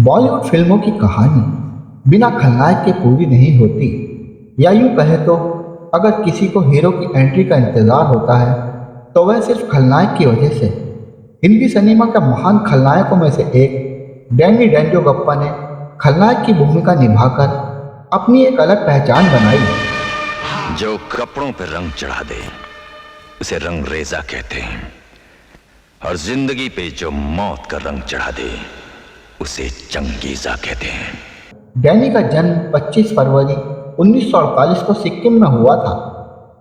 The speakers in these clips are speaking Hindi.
बॉलीवुड फिल्मों की कहानी बिना खलनायक के पूरी नहीं होती, या यूं कहे तो अगर किसी को हीरो की एंट्री का इंतजार होता है तो वह सिर्फ खलनायक की वजह से। हिंदी सिनेमा के महान खलनायकों में से एक डैनी डेंजोगप्पा ने खलनायक की भूमिका निभाकर अपनी एक अलग पहचान बनाई। जो कपड़ों पर रंग चढ़ा दे उसे रंग रेजा कहते हैं, और जिंदगी पे जो मौत का रंग चढ़ा दे उसे चंगेजा कहते हैं। डैनी का जन्म 25 फरवरी 1948 को सिक्किम में हुआ था।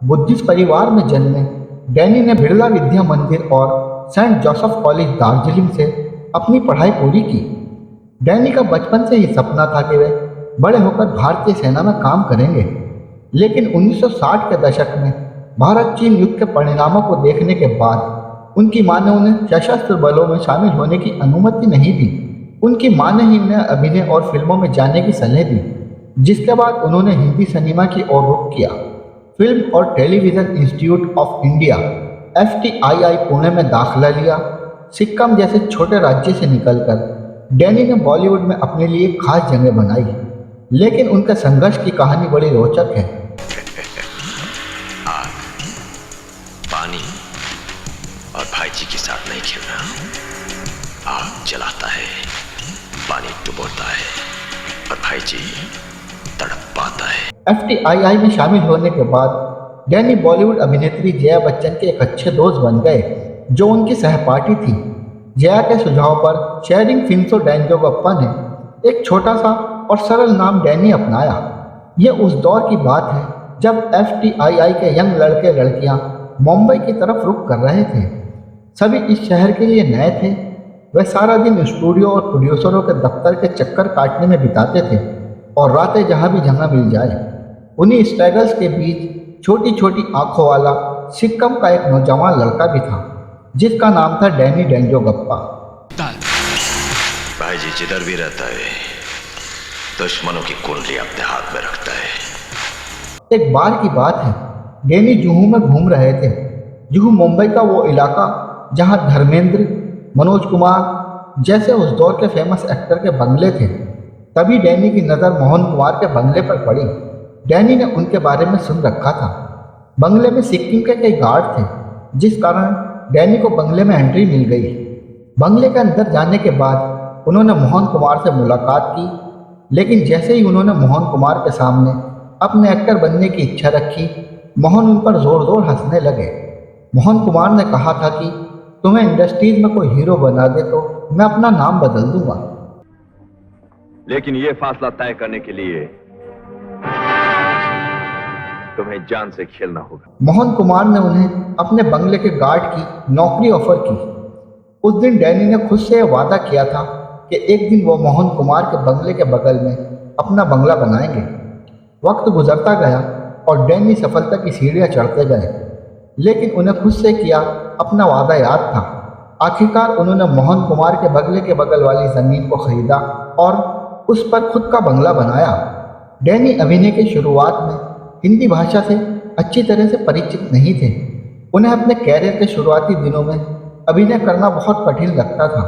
बुद्धिस्ट परिवार में जन्मे डैनी ने बिरला विद्या मंदिर और सेंट जोसेफ कॉलेज दार्जिलिंग से अपनी पढ़ाई पूरी की। डैनी का बचपन से ही सपना था कि वे बड़े होकर भारतीय सेना में काम करेंगे, लेकिन 1960 के दशक में भारत चीन युद्ध के परिणामों को देखने के बाद उनकी मां ने उन्हें सशस्त्र बलों में शामिल होने की अनुमति नहीं दी। उनकी मां ने ही उन्हें अभिनय और फिल्मों में जाने की सलाह दी, जिसके बाद उन्होंने हिंदी सिनेमा की ओर रुख किया। फिल्म और television institute of India FTII Pune में दाखिला लिया। सिक्किम जैसे छोटे राज्य से निकलकर डैनी ने बॉलीवुड में अपने लिए खास जगह बनाई, लेकिन उनके संघर्ष की कहानी बड़ी रोचक है। आग, पानी और भाई जी के साथ नहीं खेलना। आग जलाता है, पानी डुबोता है और भाई जी तड़पाता है। FTII में शामिल होने के बाद डैनी बॉलीवुड अभिनेत्री जया बच्चन के एक अच्छे दोस्त बन गए, जो उनकी सहपाठी थी। जया के सुझाव पर शेयरिंग फिल्म्स डेंजोगप्पा ने एक छोटा सा और सरल नाम डैनी अपनाया। यह उस दौर की बात है जब FTII के यंग लड़के लड़कियां मुंबई की तरफ रुख कर रहे थे। सभी इस शहर के लिए नए थे। वे सारा दिन स्टूडियो और प्रोड्यूसरों के दफ्तर के चक्कर काटने में बिताते थे और रातें जहां भी जगह मिल जाए। उन्हीं स्ट्रगल्स के बीच छोटी छोटी आंखों वाला सिक्किम का एक नौजवान लड़का भी था, जिसका नाम था डैनी डेंजोगप्पा। भाई जी जिधर भी रहता है दुश्मनों की कुंडली अपने हाथ में रखता है। एक बार की बात है, डैनी जुहू में घूम रहे थे। जुहू मुंबई का वो इलाका जहां धर्मेंद्र, मनोज कुमार जैसे उस दौर के फेमस एक्टर के बंगले थे। तभी डैनी की नज़र मोहन कुमार के बंगले पर पड़ी। डैनी ने उनके बारे में सुन रखा था। बंगले में सिक्किम के कई गार्ड थे, जिस कारण डैनी को बंगले में एंट्री मिल गई। बंगले के अंदर जाने के बाद उन्होंने मोहन कुमार से मुलाकात की, लेकिन जैसे ही उन्होंने मोहन कुमार के सामने अपने एक्टर बनने की इच्छा रखी, मोहन उन पर जोर जोर हंसने लगे। मोहन कुमार ने कहा था कि तुम्हें इंडस्ट्रीज में कोई हीरो बना दे तो मैं अपना नाम बदल दूंगा, लेकिन यह फासला तय करने के लिए तुम्हें जान से खेलना होगा। मोहन कुमार ने उन्हें अपने बंगले के गार्ड की नौकरी ऑफर की। उस दिन डैनी ने खुद से वादा किया था कि एक दिन वो मोहन कुमार के बंगले के बगल में अपना बंगला बनाएंगे। वक्त गुजरता गया और डैनी सफलता की सीढ़ियां चढ़ते गए, लेकिन उन्हें खुद से किया अपना वादा याद था। आखिरकार उन्होंने मोहन कुमार के बंगले के बगल वाली ज़मीन को खरीदा और उस पर खुद का बंगला बनाया। डैनी अभिनय की शुरुआत में हिंदी भाषा से अच्छी तरह से परिचित नहीं थे। उन्हें अपने कैरियर के शुरुआती दिनों में अभिनय करना बहुत कठिन लगता था।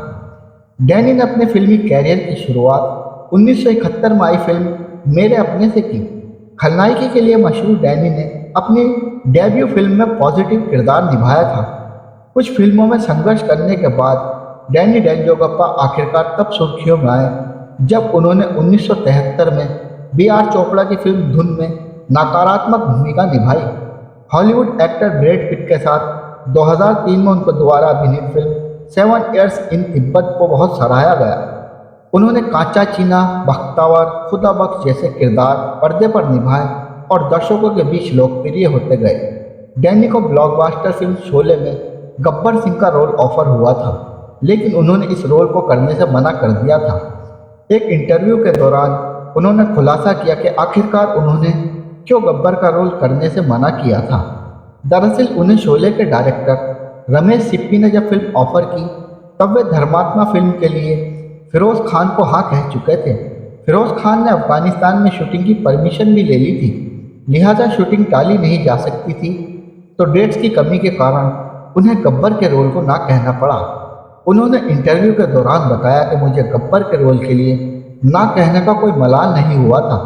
डैनी ने अपने फिल्मी कैरियर की शुरुआत 1971 में आई फिल्म मेरे अपने से की। खलनायकी के लिए मशहूर डैनी ने अपनी डेब्यू फिल्म में पॉजिटिव किरदार निभाया था। कुछ फिल्मों में संघर्ष करने के बाद डैनी डेंजोगप्पा आखिरकार तब सुर्खियों में आए जब उन्होंने 1973 में B.R. चोपड़ा की फिल्म धुन में नकारात्मक भूमिका निभाई। हॉलीवुड एक्टर ब्रैड पिट के साथ 2003 में उनको द्वारा अभिनीत फिल्म 7 Years in तिब्बत को बहुत सराहा गया। उन्होंने कांचा चीना, बख्तावर, खुदा बख्श जैसे किरदार पर्दे पर निभाए और दर्शकों के बीच लोकप्रिय होते गए। डैनी को ब्लॉकबस्टर फिल्म शोले में गब्बर सिंह का रोल ऑफर हुआ था, लेकिन उन्होंने इस रोल को करने से मना कर दिया था। एक इंटरव्यू के दौरान उन्होंने खुलासा किया कि आखिरकार उन्होंने क्यों गब्बर का रोल करने से मना किया था। दरअसल उन्हें शोले के डायरेक्टर रमेश सिप्पी ने जब फिल्म ऑफर की, तब वे धर्मात्मा फिल्म के लिए फिरोज खान को हाँ कह चुके थे। फिरोज खान ने अफगानिस्तान में शूटिंग की परमिशन भी ले ली थी, लिहाजा शूटिंग टाली नहीं जा सकती थी, तो डेट्स की कमी के कारण उन्हें गब्बर के रोल को ना कहना पड़ा। उन्होंने इंटरव्यू के दौरान बताया कि मुझे गब्बर के रोल के लिए ना कहने का कोई मलाल नहीं हुआ था।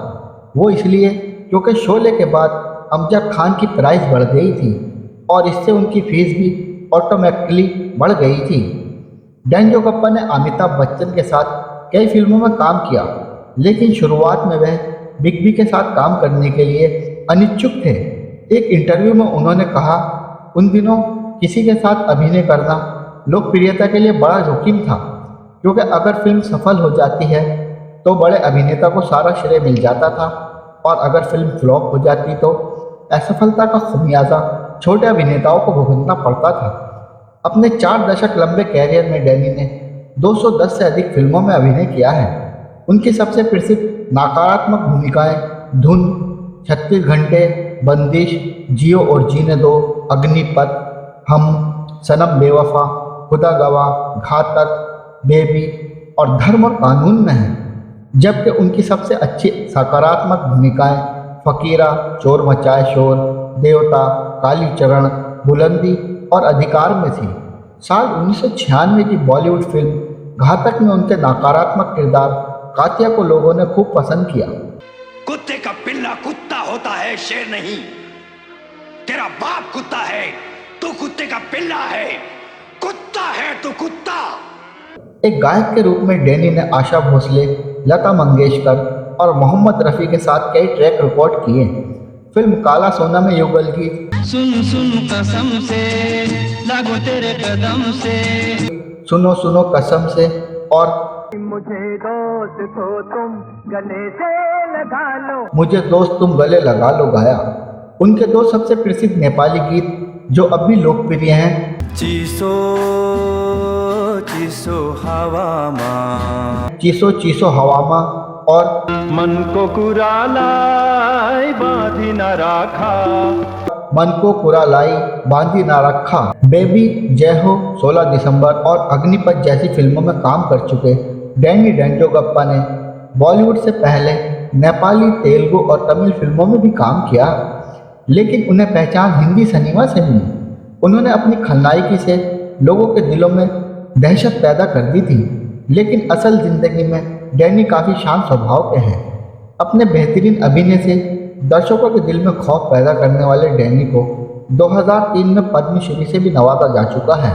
वो इसलिए क्योंकि शोले के बाद अमजद खान की प्राइस बढ़ गई थी और इससे उनकी फीस भी ऑटोमेटिकली बढ़ गई थी। डैन जोगप्पा ने अमिताभ बच्चन के साथ कई फिल्मों में काम किया, लेकिन शुरुआत में वह बिग बी के साथ काम करने के लिए अनिच्छुक थे। एक इंटरव्यू में उन्होंने कहा, उन दिनों किसी के साथ अभिनय करना लोकप्रियता के लिए बड़ा जोखिम था, क्योंकि अगर फिल्म सफल हो जाती है तो बड़े अभिनेता को सारा श्रेय मिल जाता था और अगर फिल्म फ्लॉप हो जाती तो असफलता का खमियाजा छोटे अभिनेताओं को भुगतना पड़ता था। अपने 4 दशक लंबे कैरियर में डैनी ने 210 से अधिक फिल्मों में अभिनय किया है। उनकी सबसे प्रसिद्ध नकारात्मक भूमिकाएं धुन, 36 घंटे, बंदिश, जियो और जीने दो, अग्निपथ, हम, सनम बेवफा, खुदा गवाह, घातक, बेबी और धर्म और कानून में हैं। जबकि उनकी सबसे अच्छी सकारात्मक भूमिकाएं फकीरा, चोर मचाए शोर, देवता, काली चरण, बुलंदी और अधिकार में थी। साल 1996 की बॉलीवुड फिल्म घातक में उनके नकारात्मक किरदार कातिया को लोगों ने खूब पसंद किया। कुत्ते का पिल्ला कुत्ता होता है, शेर नहीं। तेरा बाप कुत्ता है, तू कुत्ते का पिल्ला है। कुत्ता है तू कुत्ता। एक गायक के रूप में डैनी ने आशा भोसले, लता मंगेशकर और मोहम्मद रफ़ी के साथ कई ट्रैक रिकॉर्ड किए। फिल्म काला सोना में युगल गीत सुन सुन कसम से लागो तेरे कदम से, सुनो सुनो कसम से और मुझे दोस्त हो तुम गले से लगा लो, मुझे दोस्त तुम गले लगा लो गाया। उनके 2 सबसे प्रसिद्ध नेपाली गीत जो अब भी लोकप्रिय हैं, चिसो चिसो हावामा, चिसो चिसो हवामा और मन को कुरालाई बांधी न राखा, मन को कुरा लाई बांधी ना रखा, बेबी, जय हो, 16 दिसंबर और अग्निपथ जैसी फिल्मों में काम कर चुके डैनी डेंजोगप्पा ने बॉलीवुड से पहले नेपाली, तेलुगु और तमिल फिल्मों में भी काम किया, लेकिन उन्हें पहचान हिंदी सिनेमा से मिली। उन्होंने अपनी खलनायकी से लोगों के दिलों में दहशत पैदा कर दी थी, लेकिन असल जिंदगी में डैनी काफ़ी शांत स्वभाव के हैं। अपने बेहतरीन अभिनय से दर्शकों के दिल में खौफ पैदा करने वाले डैनी को 2003 में पद्मश्री से भी नवाजा जा चुका है।